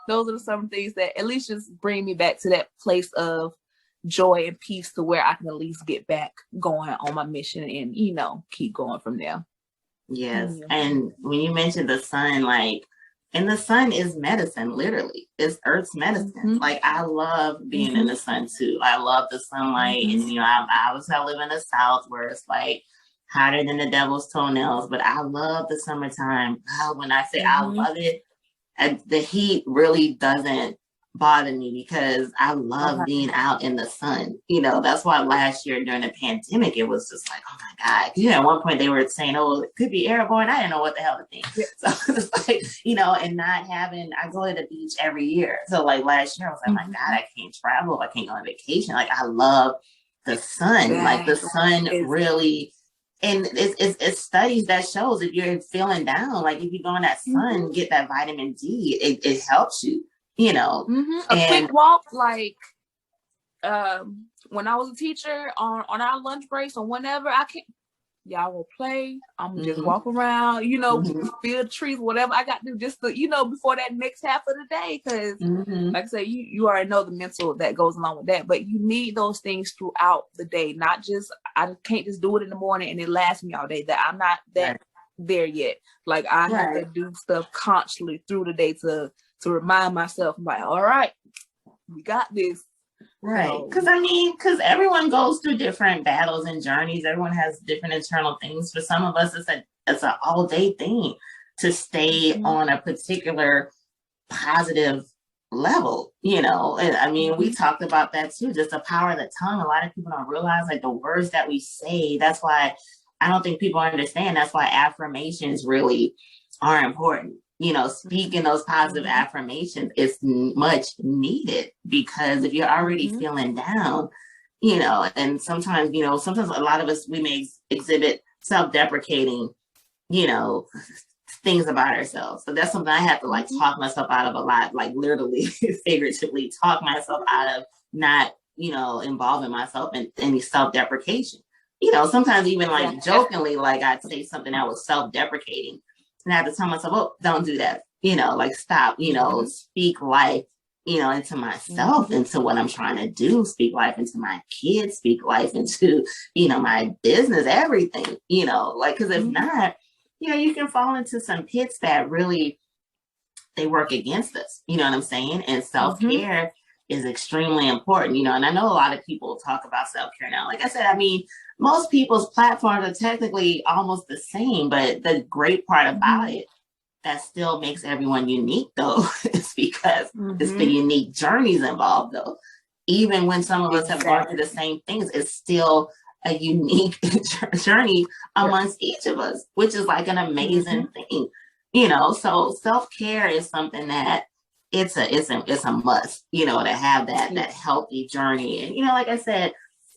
those are some things that at least just bring me back to that place of joy and peace, to where I can at least get back going on my mission and keep going from there. Yes. And when you mentioned the sun, and the sun is medicine, literally. It's Earth's medicine. Like, I love being in the sun too. I love the sunlight. And, I live in the South where it's like hotter than the devil's toenails, but I love the summertime. When I say I love it, the heat really doesn't bother me, because I love being out in the sun. That's why last year during the pandemic, it was just like, oh my God. At one point they were saying, oh, it could be airborne. I didn't know what the hell to think. So it's like, and not having, I go to the beach every year. So like last year I was like, my God, I can't travel. I can't go on vacation. Like, I love the sun. Like, the sun really, and it's studies that shows if you're feeling down, like if you go in that sun, get that vitamin D, it helps you. A quick walk, like when I was a teacher on our lunch breaks or whenever y'all will play. I'm just walk around, feel the trees, whatever I got to do just to, before that next half of the day. Because like I said, you already know the mental that goes along with that, but you need those things throughout the day. Not just, I can't just do it in the morning and it lasts me all day. That I'm not that there yet. Like, I have to do stuff constantly through the day to remind myself, I'm like, all right, we got this. Right. Because everyone goes through different battles and journeys. Everyone has different internal things. For some of us, it's an all day thing to stay on a particular positive level, and we talked about that too, just the power of the tongue. A lot of people don't realize, like, the words that we say. That's why I don't think people understand. That's why affirmations really are important. Speaking those positive affirmations is much needed, because if you're already feeling down, and sometimes a lot of us, we may exhibit self-deprecating, things about ourselves. So that's something I have to talk myself out of a lot, like literally, figuratively talk myself out of not, involving myself in any self-deprecation. Sometimes even jokingly, I'd say something that was self-deprecating. And I have to tell myself, oh, don't do that. Stop, speak life, into myself, into what I'm trying to do, speak life into my kids, speak life into, my business, everything, because if not, you can fall into some pits that really, they work against us. You know what I'm saying? And self-care is extremely important, and I know a lot of people talk about self-care now. Like I said, most people's platforms are technically almost the same, but the great part about it that still makes everyone unique, though, is because it's the unique journeys involved, though. Even when some of us have gone through the same things, it's still a unique journey amongst each of us, which is like an amazing thing, so self-care is something that it's a must, to have that healthy journey. And, like I said,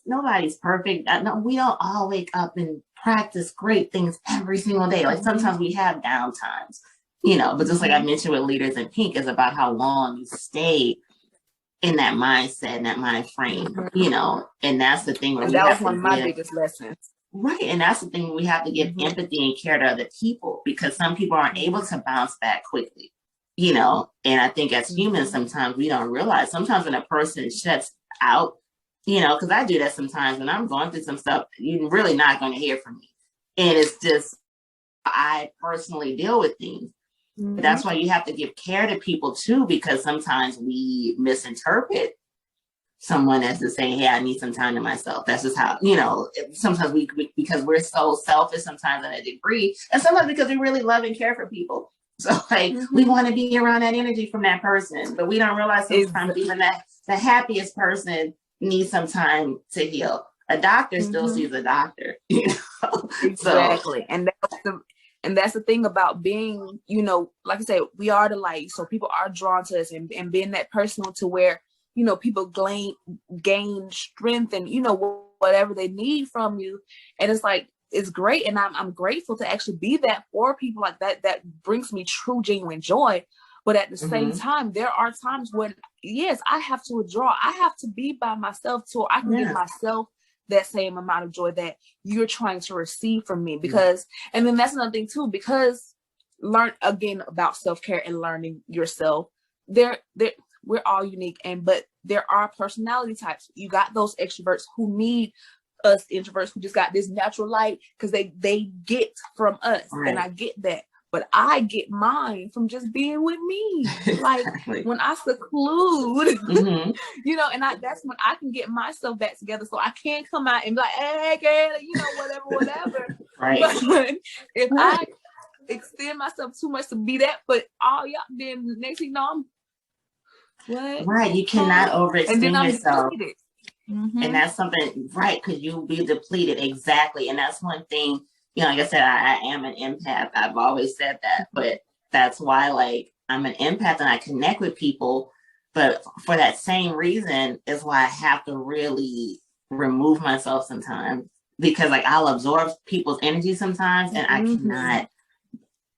nobody's perfect. No, we don't all wake up and practice great things every single day. Like, sometimes we have down times, but just like I mentioned with Leaders in Pink, is about how long you stay in that mindset and that mind frame, and that's the thing. And that was one of my biggest lessons. Right. And that's the thing, we have to give empathy and care to other people, because some people aren't able to bounce back quickly, and I think as humans, sometimes we don't realize, sometimes when a person shuts out, you know, because I do that sometimes when I'm going through some stuff, you're really not going to hear from me. And it's just, I personally deal with things. Mm-hmm. That's why you have to give care to people too, because sometimes we misinterpret someone as to say, hey, I need some time to myself. That's just how, you know, sometimes we because we're so selfish sometimes in a degree, and sometimes because we really love and care for people. So like we want to be around that energy from that person, but we don't realize sometimes even that the happiest person needs some time to heal. A doctor still sees a doctor, you know? Exactly. So, and that's the thing about being, you know, like I said, we are the light. So people are drawn to us, and being that person to where, you know, people gain strength and, you know, whatever they need from you. And it's like, it's great. And I'm grateful to actually be that for people like that. That brings me true, genuine joy. But at the same time, there are times when, yes, I have to withdraw. I have to be by myself so I can give myself that same amount of joy that you're trying to receive from me. Because, and then that's another thing too, because learn again about self-care and learning yourself. We're all unique, but there are personality types. You got those extroverts who need us introverts who just got this natural light because they get from us, and I get that. But I get mine from just being with me. Like when I seclude, you know, and that's when I can get myself back together. So I can't come out and be like, hey, girl, you know, whatever. Right. But if I extend myself too much to be that, but all y'all, then the next thing you know, I'm what? Right. You cannot overextend yourself. And that's something, right, because you'll be depleted. Exactly. And that's one thing. You know, like I said, I am an empath. I've always said that, but that's why, like, I'm an empath and I connect with people. But for that same reason is why I have to really remove myself sometimes, because, like, I'll absorb people's energy sometimes, and I cannot.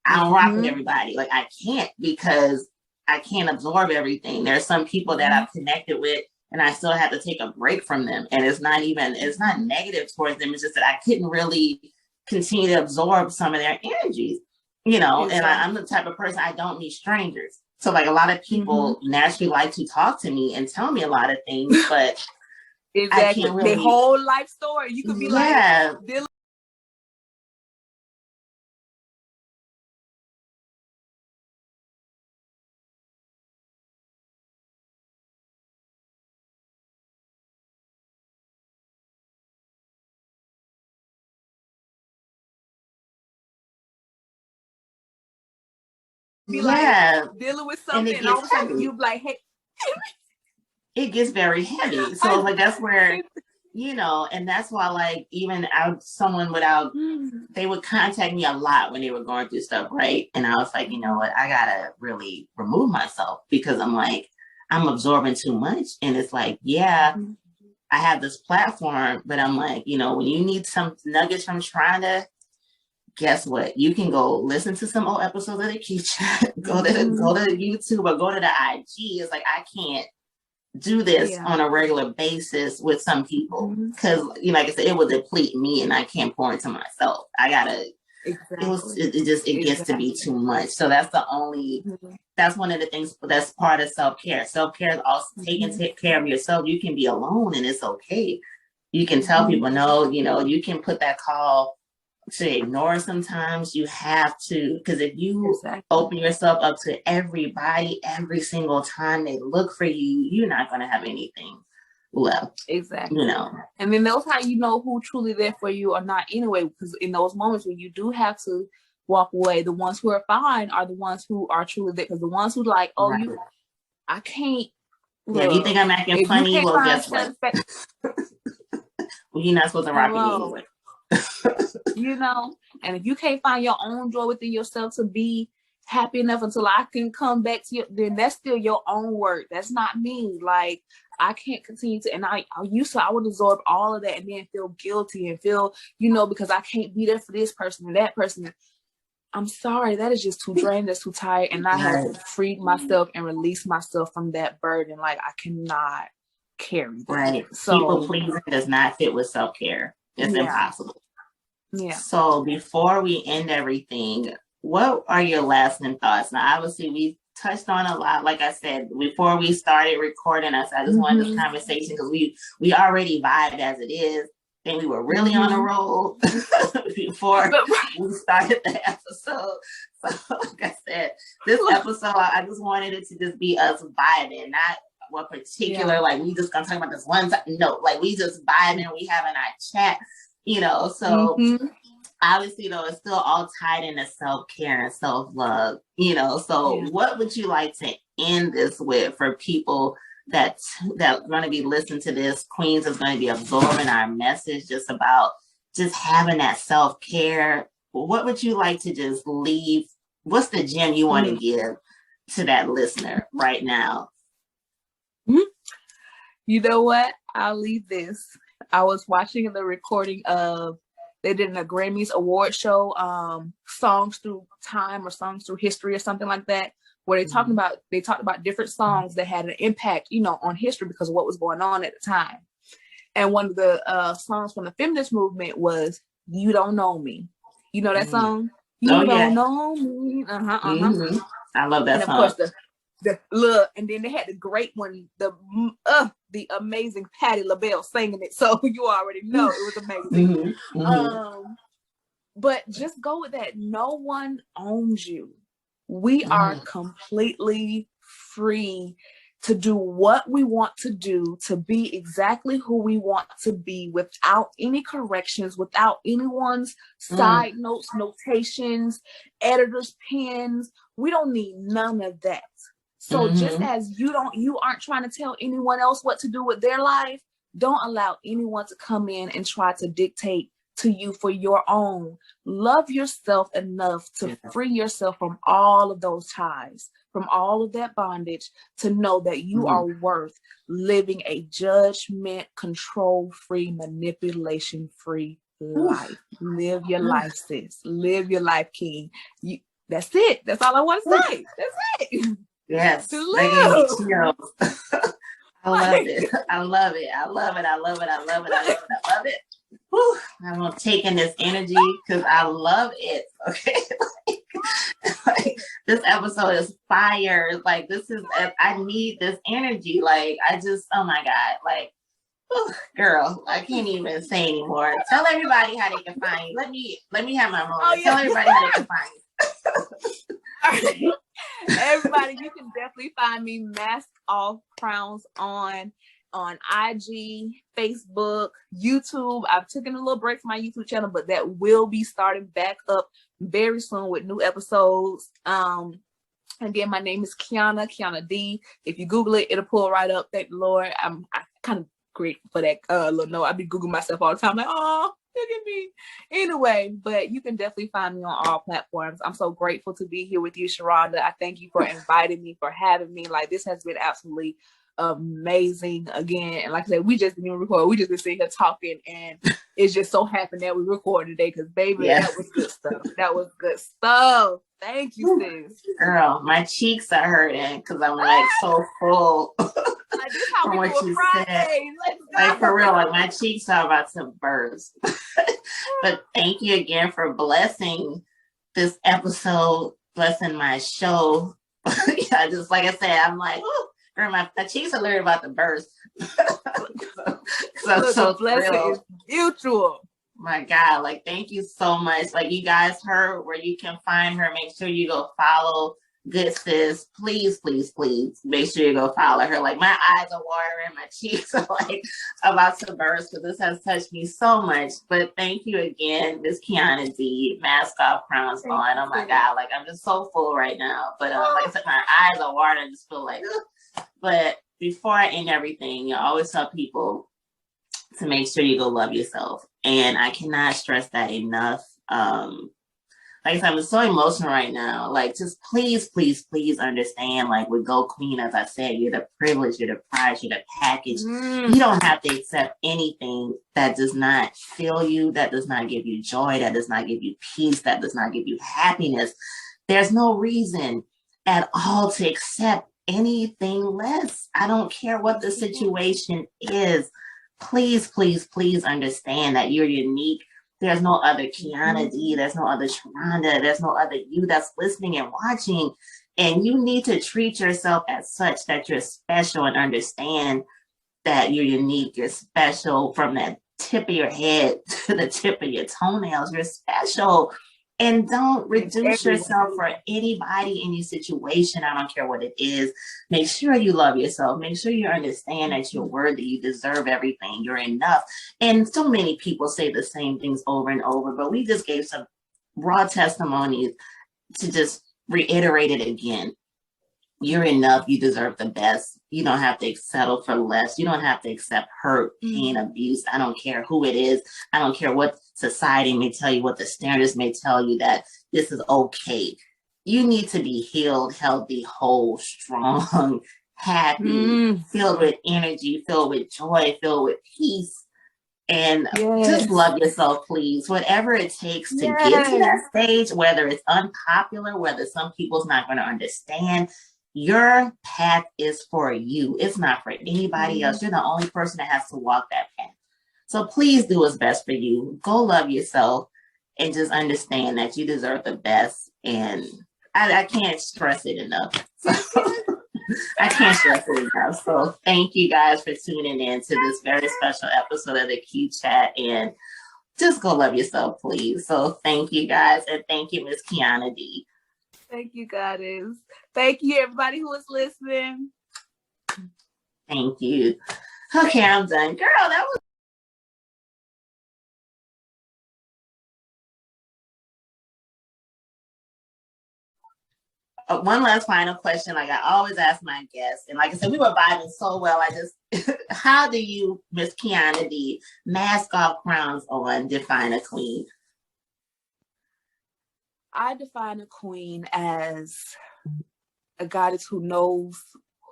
I don't rock with everybody. Like, I can't, because I can't absorb everything. There's some people that I've connected with, and I still have to take a break from them. And it's not negative towards them. It's just that I couldn't really continue to absorb some of their energies, you know. And I'm the type of person, I don't need strangers. So like a lot of people naturally like to talk to me and tell me a lot of things, but I can't really. Their whole life story. You could be like, like dealing with something, and all of a sudden you be like, hey. It gets very heavy. So like that's where, you know, and that's why, like, even someone without, they would contact me a lot when they were going through stuff, right? And I was like, you know what, I gotta really remove myself, because I'm like, I'm absorbing too much. And it's like, I have this platform, but I'm like, you know, when you need some nuggets from trying to, guess what? You can go listen to some old episodes of the Key Chat, go to YouTube or go to the IG. It's like, I can't do this on a regular basis with some people, because, you know, like I said, it will deplete me and I can't pour into myself. I gotta, it gets to be too much. So that's the only, that's one of the things that's part of self-care. Self-care is also taking care of yourself. You can be alone and it's okay. You can tell people, no, you know, you can put that call to ignore sometimes. You have to, because if you open yourself up to everybody every single time they look for you, you're not going to have anything left. Exactly. You know, and then that's how you know who truly there for you or not anyway, because in those moments when you do have to walk away, the ones who are fine are the ones who are truly there, because the ones who like, oh, I can't. Yeah, you think I'm acting funny? Well, guess what? Well, you're not supposed to rock me anyway. You know, and if you can't find your own joy within yourself to be happy enough until I can come back to you, then that's still your own work. That's not me. Like, I can't continue to, and I would absorb all of that and then feel guilty and feel, you know, because I can't be there for this person and that person. I'm sorry, that is just too drained, that's too tired, and I have freed myself and released myself from that burden. Like, I cannot carry that. Right. So people pleasing does not fit with self-care. It's impossible. Yeah. So before we end everything, what are your lasting thoughts? Now, obviously, we touched on a lot. Like I said, before we started recording us, I just wanted this conversation because we already vibed as it is. And we were really on a roll before we started the episode. So like I said, this episode, I just wanted it to just be us vibing, not what particular, like we just gonna talk about this one time. No, like we just vibing, we having our chat, you know, so obviously, though, it's still all tied into self-care and self-love, you know. So what would you like to end this with for people that are going to be listening to this? Queens is going to be absorbing our message just about just having that self-care. What would you like to just leave? What's the gem you want to give to that listener right now? You know what? I'll leave this. I was watching the recording of, they did a Grammys award show, songs through time or songs through history or something like that, where they talked about different songs that had an impact, you know, on history because of what was going on at the time. And one of the songs from the feminist movement was "You Don't Know Me." You know that song? You don't know me. I love that song. Of course, the look, and then they had the great one, the amazing Patti LaBelle singing it. So you already know it was amazing. But just go with that. No one owns you. We are completely free to do what we want to do, to be exactly who we want to be without any corrections, without anyone's side notes, notations, editor's pens. We don't need none of that. So just as you aren't trying to tell anyone else what to do with their life, don't allow anyone to come in and try to dictate to you for your own. Love yourself enough to free yourself from all of those ties, from all of that bondage, to know that you are worth living a judgment, control-free, manipulation-free life. Live your life, sis. Live your life, King. That's it. That's all I want to say. That's it. Yes. I love it. I love it. I love it. I love it. I love it. I love it. I love it. Whew. I'm gonna take in this energy because I love it. Okay. like, this episode is fire. Like I need this energy. Like I just, oh my God. Like, whew, girl, I can't even say anymore. Tell everybody how they can find you. Let me have my moment. Tell everybody how they can find you. All right. Everybody, you can definitely find me Mask Off Crowns on IG, Facebook, YouTube. I've taken a little break from my YouTube channel, but that will be starting back up very soon with new episodes. Again, my name is Kianna D. If you Google it, it'll pull right up. Thank the Lord. I kind of grateful for that little note. I be Googling myself all the time, like, oh, look at me. Anyway, but you can definitely find me on all platforms. I'm so grateful to be here with you, Sharonda. I thank you for inviting me, for having me. Like, this has been absolutely amazing. Again, and like I said, we just didn't even record. We just been sitting here talking, and it's just so happened that we recorded today because, baby, that was good stuff. That was good stuff. Thank you, sis. Girl, my cheeks are hurting because I'm like so full. Like, this how we do a Friday. Like, for real, like my cheeks are about to burst. But thank you again for blessing this episode, blessing my show. Yeah, just like I said, I'm like, girl, my cheeks are literally about to burst. so blessing is mutual. My God, like, thank you so much. Like, you guys heard where you can find her. Make sure you go follow Good Sis. Please, please, please make sure you go follow her. Like, my eyes are watering, my cheeks are like about to burst because this has touched me so much. But thank you again, Miss Kianna D. Mask Off, Crowns on. Oh my God, like, I'm just so full right now. But like I said, my eyes are watering. I just feel like, ugh. But before I end everything, I always tell people to make sure you go love yourself. And I cannot stress that enough. Like I said, I'm so emotional right now. Like, just please, please, please understand, like, with Geaux Queen, as I said, you're the privilege, you're the prize, you're the package. You don't have to accept anything that does not fill you, that does not give you joy, that does not give you peace, that does not give you happiness. There's no reason at all to accept anything less. I don't care what the situation is. Please, please, please understand that you're unique. There's no other Kianna D. There's no other Sharonda. There's no other you that's listening and watching. And you need to treat yourself as such, that you're special, and understand that you're unique, you're special from that tip of your head to the tip of your toenails. You're special. And don't reduce yourself for anybody, any situation. I don't care what it is. Make sure you love yourself. Make sure you understand that you're worthy. You deserve everything. You're enough. And so many people say the same things over and over, but we just gave some raw testimonies to just reiterate it again. You're enough. You deserve the best. You don't have to settle for less. You don't have to accept hurt, pain, abuse. I don't care who it is. I don't care what society may tell you, what the standards may tell you, that this is okay. You need to be healed, healthy, whole, strong, happy, filled with energy, filled with joy, filled with peace. And just love yourself, please. Whatever it takes to get to that stage, whether it's unpopular, whether some people's not going to understand, your path is for you. It's not for anybody else. You're the only person that has to walk that path. So please do what's best for you. Go love yourself and just understand that you deserve the best. And I can't stress it enough. I can't stress it enough. So thank you guys for tuning in to this very special episode of the Q Chat. And just go love yourself, please. So thank you guys. And thank you, Miss Kianna D. Thank you, Goddess. Thank you, everybody who is listening. Thank you. Okay, I'm done. Girl, that was one last final question. Like I always ask my guests, and like I said, we were vibing so well. How do you, Miss Kianna D, mask off, crowns on, define a queen? I define a queen as a goddess who knows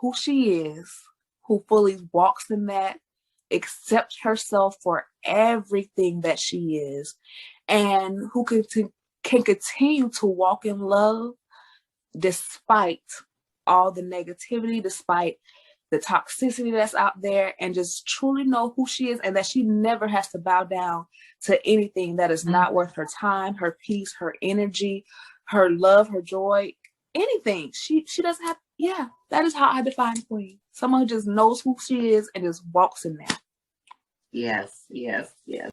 who she is, who fully walks in that, accepts herself for everything that she is, and who can continue to walk in love despite all the negativity, despite the toxicity that's out there, and just truly know who she is, and that she never has to bow down to anything that is not worth her time, her peace, her energy, her love, her joy, anything. She doesn't have, that is how I define queen. Someone who just knows who she is and just walks in that. Yes, yes, yes.